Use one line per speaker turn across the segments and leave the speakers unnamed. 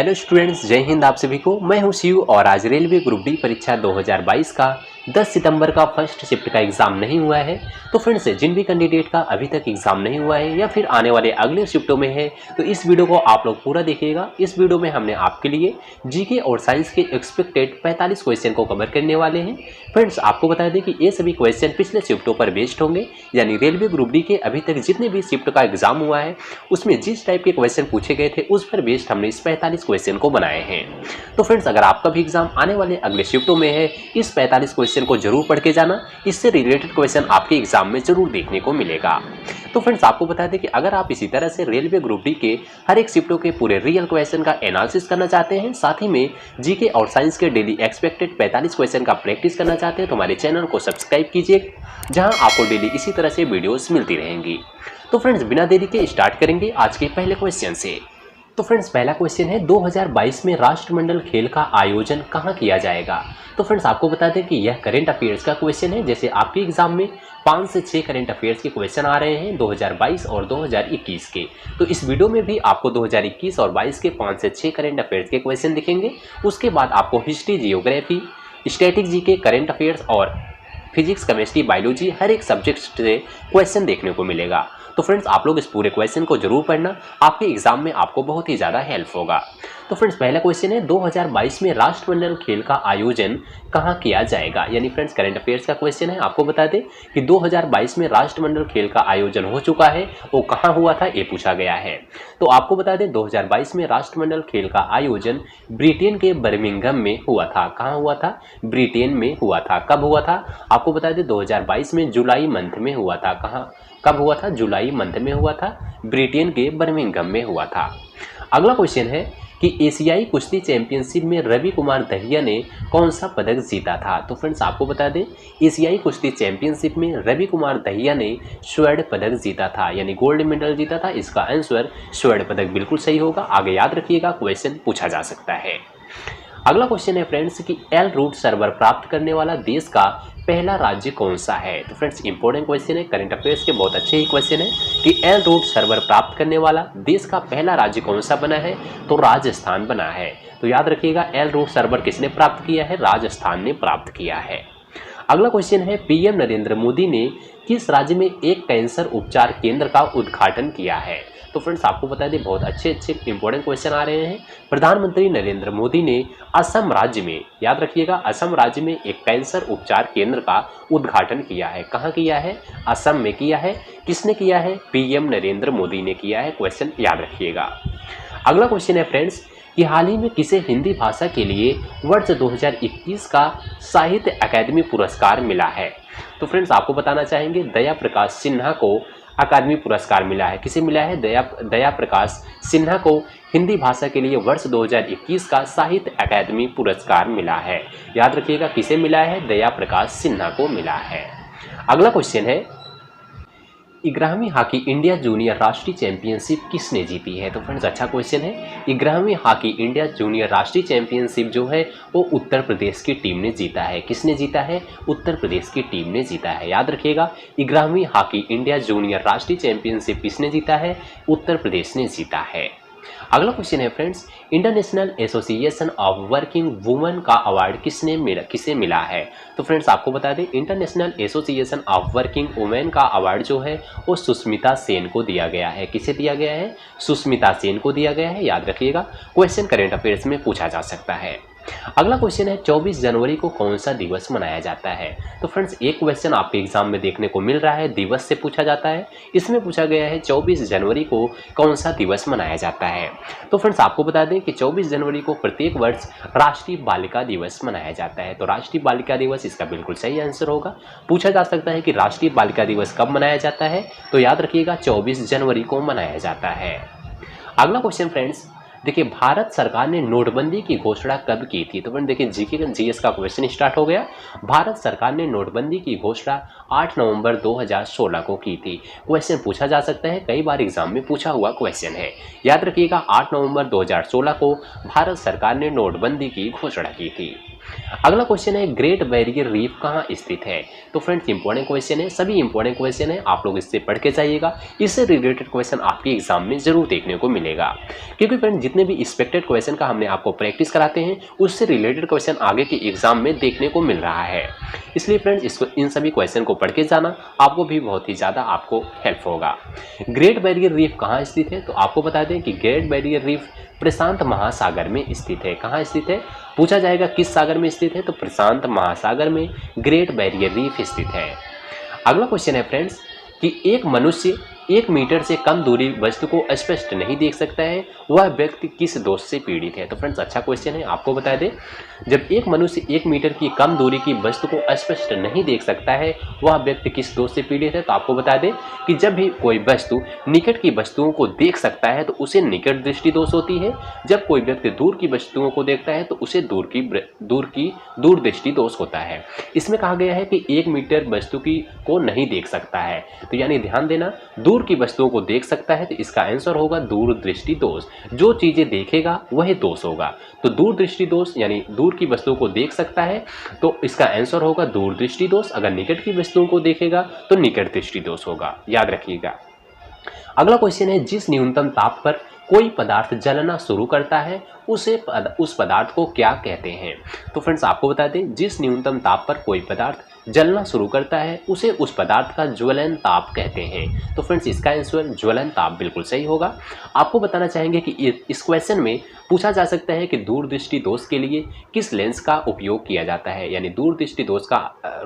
Hello students, जय हिंद। आप सभी को मैं हूं शिव और आज रेलवे ग्रुप डी परीक्षा 2022 का 10 सितंबर का फर्स्ट शिफ्ट का एग्जाम नहीं हुआ है। तो फ्रेंड्स, जिन भी कैंडिडेट का अभी तक एग्जाम नहीं हुआ है या फिर आने वाले अगले शिफ्टों में है, तो इस वीडियो को आप लोग पूरा देखिएगा। इस वीडियो में हमने आपके लिए जीके और साइंस के एक्सपेक्टेड 45 क्वेश्चन को कवर करने वाले हैं। फ्रेंड्स, आपको बता दें कि ये सभी क्वेश्चन पिछले शिफ्टों पर बेस्ड होंगे, यानी रेलवे ग्रुप डी के अभी तक जितने भी शिफ्ट का एग्जाम हुआ है उसमें जिस टाइप के क्वेश्चन पूछे गए थे उस पर बेस्ड हमने इस 45 क्वेश्चन को बनाए हैं। तो फ्रेंड्स, अगर आपका भी एग्जाम आने वाले अगले शिफ्टों में है, इस 45 क्वेश्चन को जरूर पढ़ के जाना। इससे रिलेटेड क्वेश्चन आपके एग्जाम में जरूर देखने को मिलेगा। तो फ्रेंड्स, आपको बता दें कि अगर आप इसी तरह से रेलवे ग्रुप डी के हर एक शिफ्टों के पूरे रियल क्वेश्चन का एनालिसिस करना चाहते हैं, साथ ही में जीके और साइंस के डेली एक्सपेक्टेड 45 क्वेश्चन का प्रैक्टिस करना चाहते हैं, तो हमारे चैनल को सब्सक्राइब कीजिए, जहां आपको डेली इसी तरह से वीडियोस मिलती रहेंगी। तो फ्रेंड्स, बिना देरी के स्टार्ट करेंगे आज के पहले क्वेश्चन से। तो फ्रेंड्स, पहला क्वेश्चन है 2022 में राष्ट्रमंडल खेल का आयोजन कहां किया जाएगा। तो फ्रेंड्स, आपको बता दें कि यह करंट अफेयर्स का क्वेश्चन है। जैसे आपके एग्जाम में 5 से 6 करंट अफेयर्स के क्वेश्चन आ रहे हैं 2022 और 2021 के, तो इस वीडियो में भी आपको 2021 और 22 के 5 से 6 करंट अफेयर्स के क्वेश्चन दिखेंगे। उसके बाद आपको history, geography, static GK, current affairs और फिजिक्स, केमिस्ट्री, बायोलॉजी हर एक सब्जेक्ट से क्वेश्चन देखने को मिलेगा। तो फ्रेंड्स, आप लोग इस पूरे क्वेश्चन को जरूर पढ़ना, आपके एग्जाम में आपको बहुत ही ज़्यादा हेल्प होगा। तो फ्रेंड्स, पहला क्वेश्चन है 2022 में राष्ट्रमंडल खेल का आयोजन कहां किया जाएगा। यानी फ्रेंड्स, करंट अफेयर्स का क्वेश्चन है। आपको बता दें कि 2022 में राष्ट्रमंडल खेल का आयोजन हो चुका है, वो कहां हुआ था ये पूछा गया है। तो आपको बता दें 2022 में राष्ट्रमंडल खेल का आयोजन ब्रिटेन के बर्मिंघम में हुआ था। कहाँ हुआ था? ब्रिटेन में हुआ था। कब हुआ था? आपको बता दें 2022 में जुलाई मंथ में हुआ था। कहाँ कब हुआ था? जुलाई मंथ में हुआ था, ब्रिटेन के बर्मिंघम में हुआ था। अगला क्वेश्चन है कि एशियाई कुश्ती चैंपियनशिप में रवि कुमार दहिया ने कौन सा पदक जीता था। तो फ्रेंड्स, आपको बता दें एशियाई कुश्ती चैंपियनशिप में रवि कुमार दहिया ने स्वर्ण पदक जीता था, यानी गोल्ड मेडल जीता था। इसका आंसर स्वर्ण पदक बिल्कुल सही होगा। आगे याद रखिएगा, क्वेश्चन पूछा जा सकता है। अगला क्वेश्चन है फ्रेंड्स कि एल रूट सर्वर प्राप्त करने वाला देश का पहला राज्य कौन सा है। तो फ्रेंड्स, इंपॉर्टेंट क्वेश्चन है, करंट अफेयर्स के बहुत अच्छे ही क्वेश्चन है कि एल रूट सर्वर प्राप्त करने वाला देश का पहला राज्य कौन सा बना है। तो राजस्थान बना है। तो याद रखिएगा, एल रूट सर्वर किसने प्राप्त किया है? राजस्थान ने प्राप्त किया है। अगला क्वेश्चन है पीएम नरेंद्र मोदी ने किस राज्य में एक कैंसर उपचार केंद्र का उद्घाटन किया है। तो फ्रेंड्स, आपको बता दें बहुत अच्छे इंपॉर्टेंट क्वेश्चन आ रहे हैं। प्रधानमंत्री नरेंद्र मोदी ने असम राज्य में, याद रखिएगा, असम राज्य में एक कैंसर उपचार केंद्र का उद्घाटन किया है। कहाँ किया है? असम में किया है। किसने किया है? पीएम नरेंद्र मोदी ने किया है। क्वेश्चन याद रखिएगा। अगला क्वेश्चन है फ्रेंड्स कि हाल ही में किसे हिंदी भाषा के लिए वर्ष 2021 का साहित्य अकादमी पुरस्कार मिला है। तो फ्रेंड्स, आपको बताना चाहेंगे दया प्रकाश सिन्हा को अकादमी पुरस्कार मिला है। किसे मिला है? दया प्रकाश सिन्हा को हिंदी भाषा के लिए वर्ष 2021 का साहित्य अकादमी पुरस्कार मिला है। याद रखिएगा, किसे मिला है? दया प्रकाश सिन्हा को मिला है। अगला क्वेश्चन है 11वीं हॉकी इंडिया जूनियर राष्ट्रीय चैंपियनशिप किसने जीती है। तो फ्रेंड्स, अच्छा क्वेश्चन है। 11वीं हॉकी इंडिया जूनियर राष्ट्रीय चैंपियनशिप जो है वो उत्तर प्रदेश की टीम ने जीता है। किसने जीता है? उत्तर प्रदेश की टीम ने जीता है। याद रखिएगा, 11वीं हॉकी इंडिया जूनियर राष्ट्रीय चैंपियनशिप किसने जीता है? उत्तर प्रदेश ने जीता है। अगला क्वेश्चन है friends, international association of working women का अवार्ड किसे मिला है। तो फ्रेंड्स, आपको बता दें international association of working women का अवार्ड जो है वो सुष्मिता सेन को दिया गया है। किसे दिया गया है? सुष्मिता सेन को दिया गया है। याद रखिएगा, क्वेश्चन करंट अफेयर्स में पूछा जा सकता है। अगला क्वेश्चन है 24 जनवरी को कौन सा दिवस मनाया जाता है। तो फ्रेंड्स, एक क्वेश्चन आपके एग्जाम में देखने को मिल रहा है, दिवस से पूछा जाता है। इसमें पूछा गया है 24 जनवरी को कौन सा दिवस मनाया जाता है। तो फ्रेंड्स, आपको बता दें कि 24 जनवरी को प्रत्येक वर्ष राष्ट्रीय बालिका दिवस मनाया जाता है। तो राष्ट्रीय बालिका दिवस इसका बिल्कुल सही आंसर होगा। पूछा जा सकता है कि राष्ट्रीय बालिका दिवस कब मनाया जाता है। तो याद रखिएगा, 24 जनवरी को मनाया जाता है। अगला क्वेश्चन फ्रेंड्स, देखिए, भारत सरकार ने नोटबंदी की घोषणा कब की थी। तो फ्रेंड देखिए, जीके जीएस का क्वेश्चन स्टार्ट हो गया। भारत सरकार ने नोटबंदी की घोषणा 8 नवंबर 2016 को की थी। क्वेश्चन पूछा जा सकता है, कई बार एग्जाम में पूछा हुआ क्वेश्चन है। याद रखिएगा, 8 नवंबर 2016 को भारत सरकार ने नोटबंदी की घोषणा की थी। अगला क्वेश्चन है ग्रेट बैरियर रीफ कहाँ स्थित है। तो फ्रेंड्स इंपॉर्टेंट क्वेश्चन है, सभी इंपॉर्टेंट क्वेश्चन है, आप लोग इससे पढ़ के जाइएगा। इससे रिलेटेड क्वेश्चन आपके एग्जाम में जरूर देखने को मिलेगा, क्योंकि फ्रेंड्स जितने भी एक्सपेक्टेड क्वेश्चन का हमने आपको प्रैक्टिस कराते हैं उससे रिलेटेड क्वेश्चन आगे के एग्जाम में देखने को मिल रहा है। इसलिए फ्रेंड्स इसको इन सभी क्वेश्चन को पढ़ के जाना, आपको भी बहुत ही ज़्यादा आपको हेल्प होगा। ग्रेट बैरियर रीफ कहाँ स्थित है, तो आपको बता दें कि ग्रेट बैरियर रीफ प्रशांत महासागर में स्थित है। कहाँ स्थित है, पूछा जाएगा किस सागर में स्थित है, तो प्रशांत महासागर में ग्रेट बैरियर रीफ स्थित है। अगला क्वेश्चन है फ्रेंड्स कि एक मनुष्य 1 मीटर से कम दूरी वस्तु को स्पष्ट नहीं देख सकता है, वह व्यक्ति किस दोष से पीड़ित है। तो फ्रेंड्स अच्छा क्वेश्चन है, आपको बता दें जब एक मनुष्य 1 मीटर की कम दूरी की वस्तु को स्पष्ट नहीं देख सकता है, वह व्यक्ति किस दोष से पीड़ित है। तो आपको बता दें कि जब भी कोई वस्तु निकट की वस्तुओं को देख सकता है तो उसे निकट दृष्टि दोष होती है, जब कोई व्यक्ति दूर की वस्तुओं को देखता है तो उसे दूर दृष्टि दोष होता है। इसमें कहा गया है कि 1 मीटर वस्तु की को नहीं देख सकता है, तो यानी ध्यान देना दूर की वस्तुओं को देख सकता है तो इसका आंसर होगा दूर दृष्टि दोष। जो चीजें देखेगा वही दोष होगा, तो दूर दृष्टि दोष यानी दूर की वस्तुओं को देख सकता है तो इसका आंसर होगा दूर दृष्टि दोष। अगर निकट की वस्तुओं को देखेगा तो निकट दृष्टि दोष होगा, याद रखिएगा। अगला क्वेश्चन है जिस न्यूनतम ताप पर कोई पदार्थ जलना शुरू करता है उस पदार्थ को क्या कहते हैं। तो फ्रेंड्स आपको बता दें जिस न्यूनतम ताप पर कोई पदार्थ जलना शुरू करता है उसे उस पदार्थ का ज्वलन ताप कहते हैं। तो फ्रेंड्स इसका आंसर ज्वलन ताप बिल्कुल सही होगा। आपको बताना चाहेंगे कि इस क्वेश्चन में पूछा जा सकता है कि दूरदृष्टि दोष के लिए किस लेंस का उपयोग किया जाता है, यानी दूरदृष्टि दोष का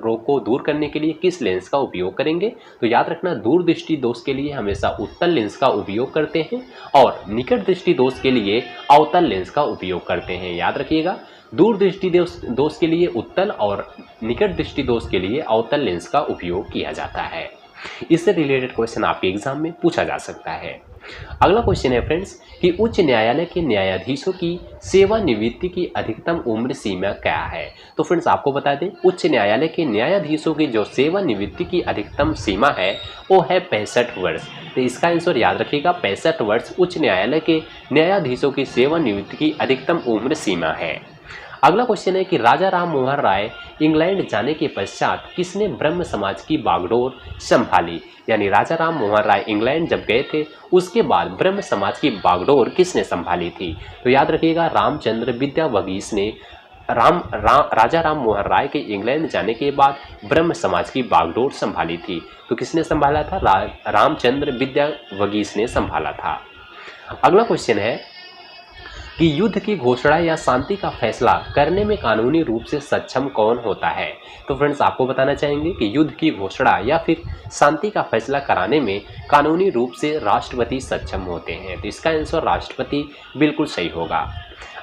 रोग को दूर करने के लिए किस लेंस का उपयोग करेंगे। तो याद रखना दूरदृष्टि दोष के लिए हमेशा उत्तल लेंस का उपयोग करते हैं और निकट दृष्टि दोष के लिए अवतल लेंस का उपयोग करते हैं, याद रखिएगा। दूर दृष्टि दोष के लिए उत्तल और निकट दृष्टि दोष के लिए अवतल लेंस का उपयोग किया जाता है। इससे रिलेटेड क्वेश्चन आपके एग्जाम में पूछा जा सकता है। अगला क्वेश्चन है फ्रेंड्स कि उच्च न्यायालय के न्यायाधीशों की सेवानिवृत्ति की अधिकतम उम्र सीमा क्या है। तो फ्रेंड्स आपको बता दें उच्च न्यायालय के न्यायाधीशों की जो सेवानिवृत्ति की अधिकतम सीमा है वो है 65 वर्ष। तो इसका आंसर याद रखिएगा 65 वर्ष उच्च न्यायालय के न्यायाधीशों की सेवानिवृत्ति की अधिकतम उम्र सीमा है। अगला क्वेश्चन है कि राजा राम मोहन राय इंग्लैंड जाने के पश्चात किसने ब्रह्म समाज की बागडोर संभाली, यानी राजा राम मोहन राय इंग्लैंड जब गए थे उसके बाद ब्रह्म समाज की बागडोर किसने संभाली थी। तो याद रखिएगा रामचंद्र विद्यावगीश ने राजा राम मोहन राय के इंग्लैंड जाने के बाद ब्रह्म समाज की बागडोर संभाली थी। तो किसने संभाला था, रामचंद्र विद्यावगीश ने संभाला था। अगला क्वेश्चन है कि युद्ध की घोषणा या शांति का फैसला करने में कानूनी रूप से सक्षम कौन होता है। तो फ्रेंड्स आपको बताना चाहेंगे कि युद्ध की घोषणा या फिर शांति का फैसला कराने में कानूनी रूप से राष्ट्रपति सक्षम होते हैं। तो इसका आंसर राष्ट्रपति बिल्कुल सही होगा।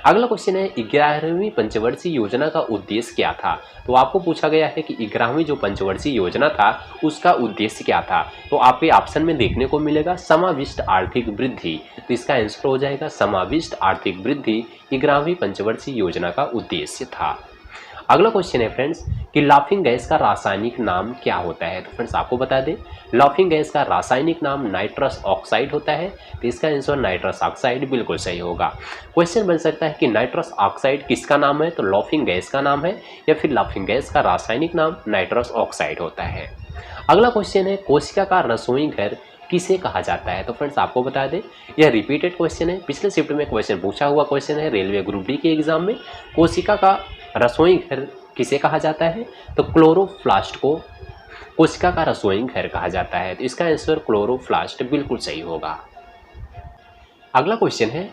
अगला क्वेश्चन है 11वीं पंचवर्षीय योजना का उद्देश्य क्या था। तो आपको पूछा गया है कि 11वीं जो पंचवर्षीय योजना था उसका उद्देश्य क्या था। तो आपके ऑप्शन में देखने को मिलेगा समाविष्ट आर्थिक वृद्धि। तो इसका आंसर हो जाएगा समाविष्ट आर्थिक वृद्धि 11वीं पंचवर्षीय योजना का उद्देश्य था। अगला क्वेश्चन है फ्रेंड्स कि लाफिंग गैस का रासायनिक नाम क्या होता है। तो फ्रेंड्स आपको बता दें लाफिंग गैस का रासायनिक नाम नाइट्रस ऑक्साइड होता है। तो इसका आंसर नाइट्रस ऑक्साइड बिल्कुल सही होगा। क्वेश्चन बन सकता है कि नाइट्रस ऑक्साइड किसका नाम है, तो लाफिंग गैस का नाम है या फिर लाफिंग गैस का रासायनिक नाम नाइट्रस ऑक्साइड होता है। अगला क्वेश्चन है कोशिका का रसोई घर किसे कहा जाता है। तो फ्रेंड्स आपको बता दें यह रिपीटेड क्वेश्चन है, पिछले शिफ्ट में क्वेश्चन पूछा हुआ क्वेश्चन है रेलवे ग्रुप डी के एग्जाम में। कोशिका का रसोई घर किसे कहा जाता है, तो क्लोरोप्लास्ट को कोशिका का रसोई घर कहा जाता है। तो इसका आंसर क्लोरोप्लास्ट बिल्कुल सही होगा। अगला क्वेश्चन है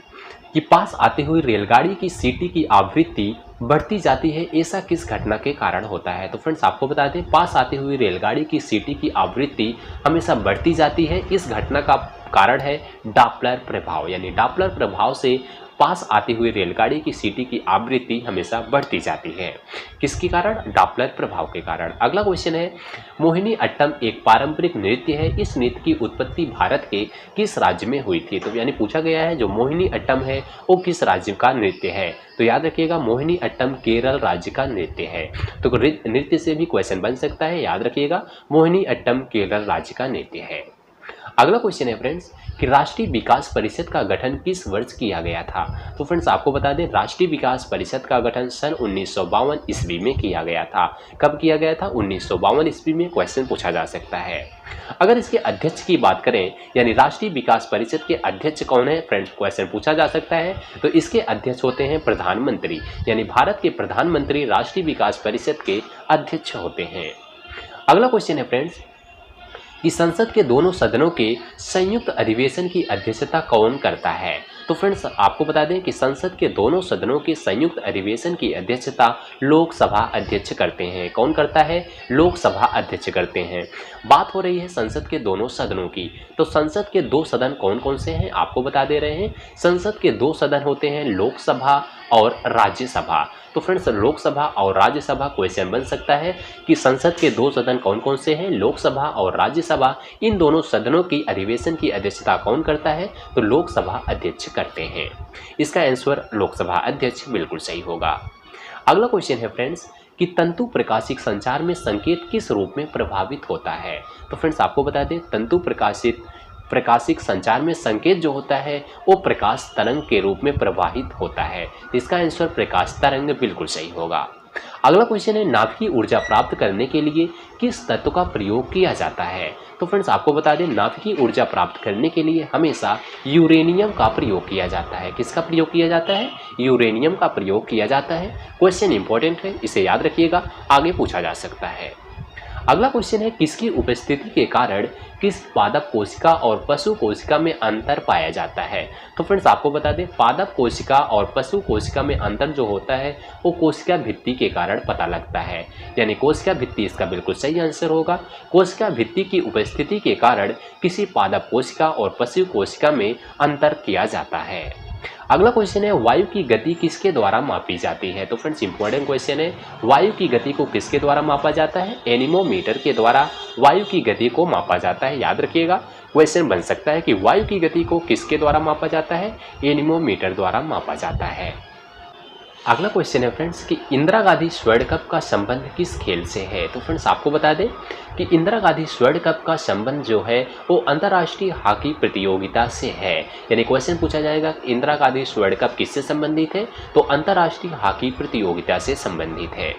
कि पास आती हुई रेलगाड़ी की सीटी की आवृत्ति बढ़ती जाती है, ऐसा किस घटना के कारण होता है। तो फ्रेंड्स आपको बता दें पास आती हुई रेलगाड़ी की सीटी की आवृत्ति हमेशा बढ़ती जाती है, इस घटना का कारण है डॉपलर प्रभाव, यानी डॉपलर प्रभाव से पास आती हुई रेलगाड़ी की सीटी की आवृत्ति हमेशा बढ़ती जाती है। किसके कारण, डॉपलर प्रभाव के कारण। अगला क्वेश्चन है मोहिनी अट्टम एक पारंपरिक नृत्य है, इस नृत्य की उत्पत्ति भारत के किस राज्य में हुई थी। तो यानी पूछा गया है जो मोहिनी अट्टम है वो किस राज्य का नृत्य है। तो याद रखिएगा मोहिनी अट्टम केरल राज्य का नृत्य है। तो नृत्य से भी क्वेश्चन बन सकता है, याद रखिएगा मोहिनी अट्टम केरल राज्य का नृत्य है। अगला क्वेश्चन है फ्रेंड्स कि राष्ट्रीय विकास परिषद का गठन किस वर्ष किया गया था। तो फ्रेंड्स आपको बता दें राष्ट्रीय विकास परिषद का गठन सन 1952 ईस्वी में किया गया था। कब किया गया था? 1952 ईस्वी में क्वेश्चन पूछा जा सकता है। अगर इसके अध्यक्ष की बात करें यानी राष्ट्रीय विकास परिषद के अध्यक्ष कौन है फ्रेंड्स, क्वेश्चन पूछा जा सकता है। तो इसके अध्यक्ष होते हैं प्रधानमंत्री, यानी भारत के प्रधानमंत्री राष्ट्रीय विकास परिषद के अध्यक्ष होते हैं। अगला क्वेश्चन है फ्रेंड्स कि संसद के दोनों सदनों के संयुक्त अधिवेशन की अध्यक्षता कौन करता है। तो फ्रेंड्स आपको बता दें कि संसद के दोनों सदनों के संयुक्त अधिवेशन की अध्यक्षता लोकसभा अध्यक्ष करते हैं। कौन करता है? लोकसभा अध्यक्ष करते हैं। बात हो रही है संसद के दोनों सदनों की, तो संसद के दो सदन कौन कौन से हैं आपको बता दे रहे हैं। संसद के दो सदन होते हैं लोकसभा और राज्यसभा। तो फ्रेंड्स लोकसभा और राज्यसभा क्वेश्चन बन सकता है कि संसद के दो सदन कौन कौन से हैं, लोकसभा और राज्यसभा। इन दोनों सदनों की अधिवेशन की अध्यक्षता कौन करता है? तो लोकसभा अध्यक्ष करते हैं। इसका आंसर लोकसभा अध्यक्ष बिल्कुल सही होगा। अगला क्वेश्चन है फ्रेंड्स कि तंतु प्रकाशिक संचार में संकेत किस रूप में प्रभावित होता है। तो फ्रेंड्स आपको बता दें तंतु प्रकाशिक संचार में संकेत जो होता है वो प्रकाश तरंग के रूप में प्रवाहित होता है। इसका आंसर प्रकाश तरंग बिल्कुल सही होगा। अगला क्वेश्चन है नाभिकीय ऊर्जा प्राप्त करने के लिए किस तत्व का प्रयोग किया जाता है। तो फ्रेंड्स आपको बता दें नाभिकीय ऊर्जा प्राप्त करने के लिए हमेशा यूरेनियम का प्रयोग किया जाता है। किसका प्रयोग किया जाता है? यूरेनियम का प्रयोग किया जाता है। क्वेश्चन इंपॉर्टेंट है, इसे याद रखिएगा, आगे पूछा जा सकता है। अगला क्वेश्चन है किसकी उपस्थिति के कारण किस पादप कोशिका और पशु कोशिका में अंतर पाया जाता है। तो फ्रेंड्स आपको बता दें पादप कोशिका और पशु कोशिका में अंतर जो होता है वो कोशिका भित्ति के कारण पता लगता है, यानी कोशिका भित्ति इसका बिल्कुल सही आंसर होगा। कोशिका भित्ति की उपस्थिति के कारण किसी पादप कोशिका और पशु कोशिका में अंतर किया जाता है। अगला क्वेश्चन है वायु की गति किसके द्वारा मापी जाती है। तो फ्रेंड्स इंपॉर्टेंट क्वेश्चन है, वायु की गति को किसके द्वारा मापा जाता है? एनीमोमीटर के द्वारा वायु की गति को मापा जाता है। याद रखिएगा क्वेश्चन बन सकता है कि वायु की गति को किसके द्वारा मापा जाता है? एनीमोमीटर द्वारा मापा जाता है। अगला क्वेश्चन है फ्रेंड्स कि इंदिरा गांधी स्वर्ण कप का संबंध किस खेल से है। तो फ्रेंड्स आपको बता दें कि इंदिरा गांधी स्वर्ण कप का संबंध जो है वो अंतर्राष्ट्रीय हॉकी प्रतियोगिता से है। यानी क्वेश्चन पूछा जाएगा इंदिरा गांधी स्वर्ण कप किससे संबंधित है? तो अंतर्राष्ट्रीय हॉकी प्रतियोगिता से संबंधित है।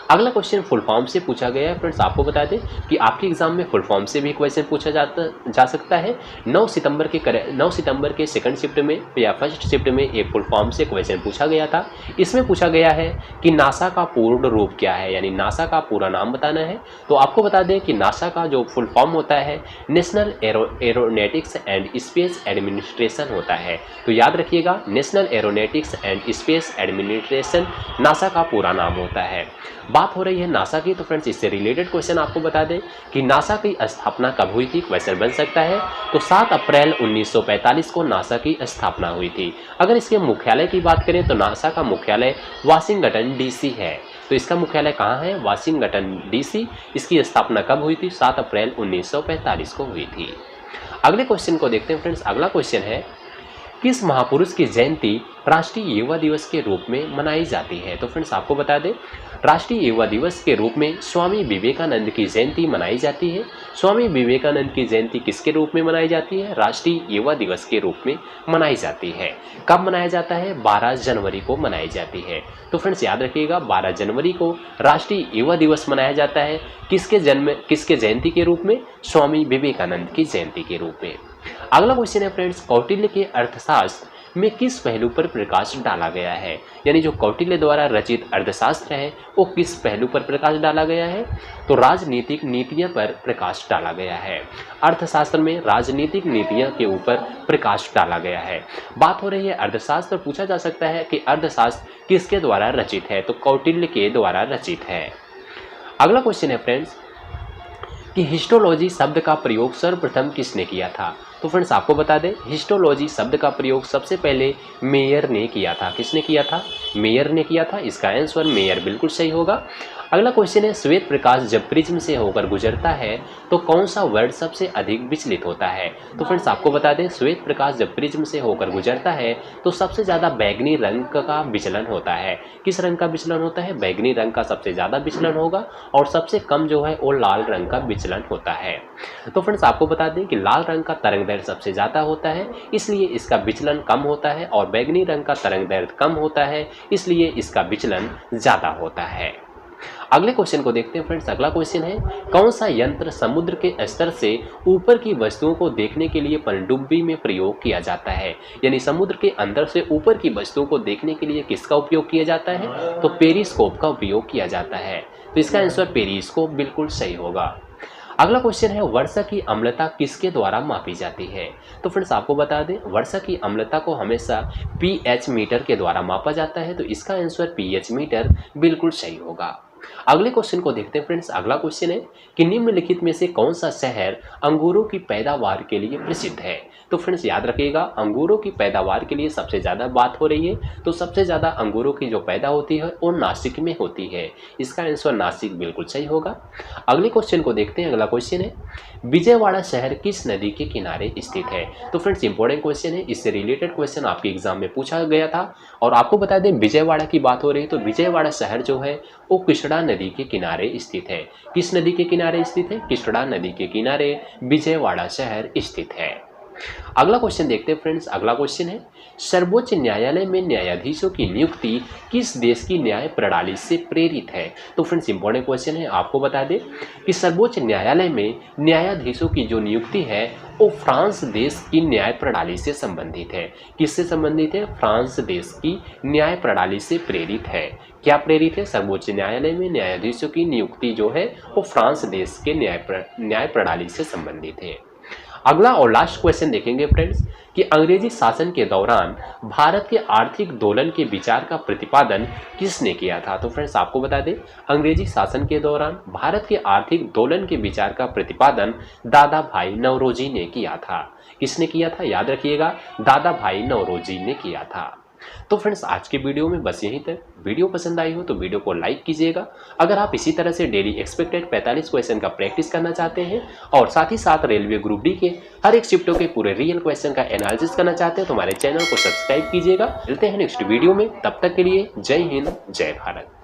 अगला क्वेश्चन फुल फॉर्म से पूछा गया है। फ्रेंड्स आपको बता दें कि आपके एग्जाम में फुल फॉर्म से भी क्वेश्चन पूछा जा सकता है। 9 सितंबर के सेकंड शिफ्ट में या फर्स्ट शिफ्ट में एक फुल फॉर्म से क्वेश्चन पूछा गया था। इसमें पूछा गया है कि नासा का पूर्ण रूप क्या है, यानी नासा का पूरा नाम बताना है। तो आपको बता दें कि नासा का जो फुल फॉर्म होता है national aeronautics and space administration होता है। तो याद रखिएगा national aeronautics and space administration NASA का पूरा नाम होता है। बात हो रही है नासा की, तो फ्रेंड्स इससे रिलेटेड क्वेश्चन आपको बता दें कि नासा की स्थापना कब हुई थी, क्वेश्चन बन सकता है। तो 7 अप्रैल 1945 को नासा की स्थापना हुई थी। अगर इसके मुख्यालय की बात करें तो नासा का मुख्यालय वाशिंगटन डीसी है। तो इसका मुख्यालय कहाँ है? Washington DC. इसकी स्थापना कब हुई थी? 7 अप्रैल 1945 को हुई थी। अगले क्वेश्चन को देखते हैं फ्रेंड्स। अगला क्वेश्चन है किस महापुरुष की जयंती राष्ट्रीय युवा दिवस के रूप में मनाई जाती है। तो फ्रेंड्स आपको बता दें राष्ट्रीय युवा दिवस के रूप में स्वामी विवेकानंद की जयंती मनाई जाती है। स्वामी विवेकानंद की जयंती किसके रूप में मनाई जाती है? राष्ट्रीय युवा दिवस के रूप में मनाई जाती है। कब मनाया जाता है? 12 जनवरी को मनाई जाती है। तो फ्रेंड्स याद रखिएगा 12 जनवरी को राष्ट्रीय युवा दिवस मनाया जाता है। किसके जयंती के रूप में? स्वामी विवेकानंद की जयंती के रूप में। अगला क्वेश्चन है फ्रेंड्स कौटिल्य के अर्थशास्त्र में किस पहलू पर प्रकाश डाला गया है, यानी जो कौटिल्य द्वारा रचित अर्थशास्त्र है वो किस पहलू पर प्रकाश डाला गया है? तो राजनीतिक नीतियां पर प्रकाश डाला गया है। अर्थशास्त्र में राजनीतिक नीतियां के ऊपर प्रकाश डाला गया है। बात हो रही है अर्थशास्त्र, पूछा जा सकता है कि अर्थशास्त्र किसके द्वारा रचित है? तो कौटिल्य के द्वारा रचित है। अगला क्वेश्चन है फ्रेंड्स कि हिस्टोलॉजी शब्द का प्रयोग सर्वप्रथम किसने किया था? तो फ्रेंड्स आपको बता दें, हिस्टोलॉजी शब्द का प्रयोग सबसे पहले मेयर ने किया था। किसने किया था? मेयर ने किया था। इसका आंसर मेयर बिल्कुल सही होगा। अगला क्वेश्चन है, श्वेत प्रकाश जब प्रिज्म से होकर गुजरता है तो कौन सा वर्ड सबसे अधिक विचलित होता है? तो फ्रेंड्स आपको बता दें, श्वेत प्रकाश जब प्रिज्म से होकर गुजरता है तो सबसे ज़्यादा बैगनी रंग का विचलन होता है। किस रंग का विचलन होता है? बैगनी रंग का सबसे ज़्यादा विचलन होगा और सबसे कम जो है वो लाल रंग का विचलन होता है। तो फ्रेंड्स आपको बता दें कि लाल रंग का तरंग दैर्ध्य सबसे ज़्यादा होता है, इसलिए इसका विचलन कम होता है, और बैगनी रंग का तरंग दैर्ध्य कम होता है, इसलिए इसका विचलन ज़्यादा होता है। अगले क्वेश्चन को देखते हैं फ्रेंड्स। अगला क्वेश्चन है, कौन सा यंत्र समुद्र के स्तर से ऊपर की वस्तुओं को देखने के लिए पनडुब्बी में प्रयोग किया जाता है? यानी समुद्र के अंदर से ऊपर की वस्तुओं को देखने के लिए किसका उपयोग किया जाता है? तो पेरिस्कोप का उपयोग किया जाता है। तो इसका आंसर पेरिस्कोप बिल्कुल सही होगा। अगला क्वेश्चन है, वर्षा की अम्लता किसके द्वारा मापी जाती है? तो फ्रेंड्स आपको बता दें, वर्षा की अम्लता को हमेशा pH मीटर के द्वारा मापा जाता है। तो इसका आंसर pH मीटर बिल्कुल सही होगा। अगले क्वेश्चन को देखते हैं फ्रेंड्स। अगला क्वेश्चन है कि निम्नलिखित में से कौन सा शहर अंगूरों की पैदावार के लिए प्रसिद्ध है? तो फ्रेंड्स याद रखिएगा, अंगूरों की पैदावार के लिए सबसे ज़्यादा बात हो रही है, तो सबसे ज़्यादा अंगूरों की जो पैदा होती है वो नासिक में होती है। इसका आंसर नासिक बिल्कुल सही होगा। अगले क्वेश्चन को देखते हैं। अगला क्वेश्चन है, विजयवाड़ा शहर किस नदी के किनारे स्थित है? तो फ्रेंड्स इंपॉर्टेंट क्वेश्चन है, इससे रिलेटेड क्वेश्चन आपके एग्जाम में पूछा गया था। और आपको बता दें, विजयवाड़ा की बात हो रही है तो विजयवाड़ा शहर जो है वो कृष्णा नदी के किनारे स्थित है। किस नदी के किनारे स्थित है? कृष्णा नदी के किनारे विजयवाड़ा शहर स्थित है। अगला क्वेश्चन देखते हैं फ्रेंड्स। अगला क्वेश्चन है, सर्वोच्च न्यायालय में न्यायाधीशों की नियुक्ति किस देश की न्याय प्रणाली से प्रेरित है? तो फ्रेंड्स इंपॉर्टेंट क्वेश्चन है, आपको बता दें कि सर्वोच्च न्यायालय में न्यायाधीशों की जो नियुक्ति है वो फ्रांस देश की न्याय प्रणाली से संबंधित है। किससे संबंधित है? फ्रांस देश की न्याय प्रणाली से प्रेरित है। क्या प्रेरित है? सर्वोच्च न्यायालय में न्यायाधीशों की नियुक्ति जो है वो फ्रांस देश के न्याय प्रणाली से संबंधित है। अगला और लास्ट क्वेश्चन देखेंगे फ्रेंड्स कि अंग्रेजी शासन के दौरान भारत के आर्थिक दोलन के विचार का प्रतिपादन किसने किया था? तो फ्रेंड्स आपको बता दें, अंग्रेजी शासन के दौरान भारत के आर्थिक दोलन के विचार का प्रतिपादन दादा भाई नौरोजी ने किया था। किसने किया था? याद रखिएगा, दादा भाई नौरोजी ने किया था। तो फ्रेंड्स आज के वीडियो में बस यहीं तक। वीडियो पसंद आई हो तो वीडियो को लाइक कीजिएगा। अगर आप इसी तरह से डेली एक्सपेक्टेड 45 क्वेश्चन का प्रैक्टिस करना चाहते हैं और साथ ही साथ रेलवे ग्रुप डी के हर एक शिफ्टों के पूरे रियल क्वेश्चन का एनालिसिस करना चाहते हैं तो हमारे चैनल को सब्सक्राइब कीजिएगा। मिलते हैं नेक्स्ट वीडियो में, तब तक के लिए जय हिंद, जय भारत।